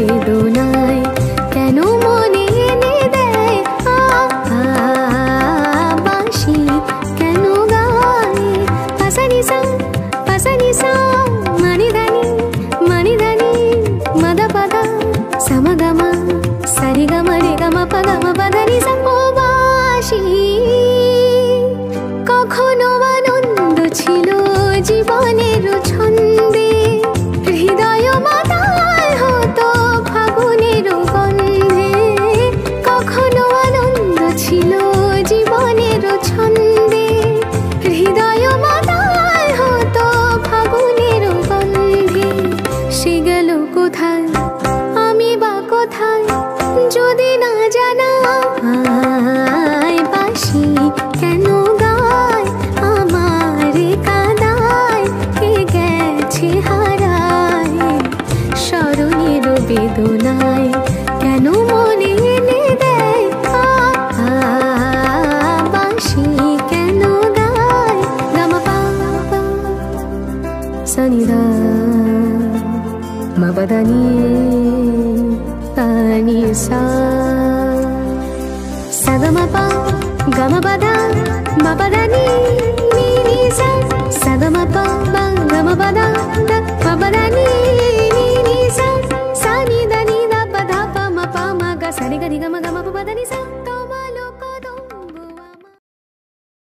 বেদনায় কেন মনে এনে দেয় বাঁশি কেন গায় পাসানিসা মানিদানি মদপদা সমগমা সরিগমা রেগমা পগমা পদানি ও বাঁশি কখনো আনন্দ ছিল জীবনের ছন্দে হৃদয় মাতাল হতো ফাগুনের গন্ধে কখনো আনন্দ ছিল জীবনের ছন্দে হৃদয় মাতাল হতো ফাগুনের গন্ধে সে গেল কোথায় আমি বা কোথায় যদি না জানা বাঁশি কেন গায় আমার কাদায় কে গেছে হারায় স্মরণের বেদনায় কেন মনে এনে দেয় বাঁশি কেন গায় গামা সনিদা মবদানি তানি সা সগমপা গমপদা মপদানি নিনি সা সগমপা গমপদা